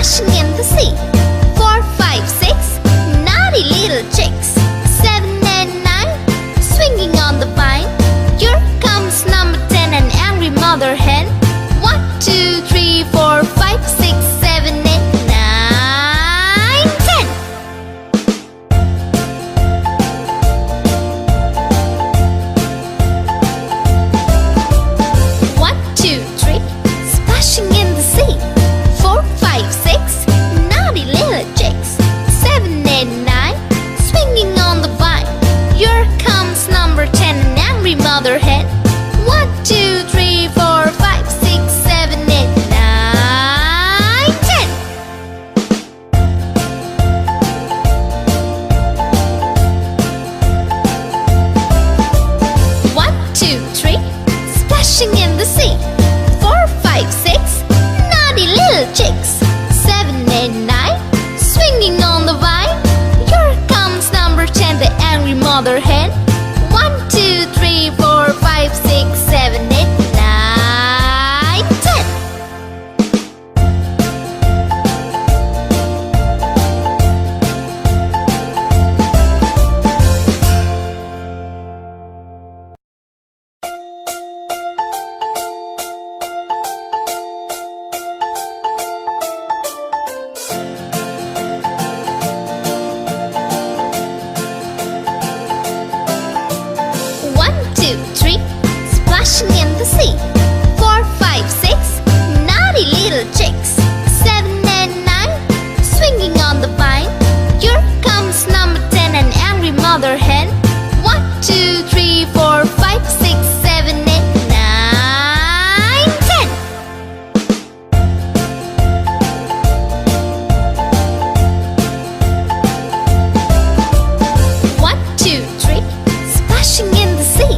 splashing in the sea. 4, 5, 6, naughty little chicks. 7 and 9, swinging on the vine. Here comes number 10, an angry mother hen. 1, 2, 3, 4, 5, 6, 7, 8, 9, 10. 1, 2, 3, splashing in the sea. 4, 5, 6, naughty little chicks. 7, 8, 9, swinging on the vine. Here comes number 10, an angry mother hen. 1, 2, 3, 4, 5, 6, 7, 8, 9, 10. 1, 2, 3, splashing in the sea. 4, 5, 6, naughty little chicks. 7, 8, 9, swinging on the vine. Here comes number 10, the angry mother hen. 1, 2, 3, 4, 5, 6, 7, 8, 9, 10. 1, 2, 3, splashing in the sea. 4, 5, 6, naughty little chicks. 7 and 9, swinging on the vine. Here comes number 10, an angry mother hen. 1, 2, 3, 4, 5, 6, 7, 8, 9, 10. 1, 2, 3, splashing in the sea.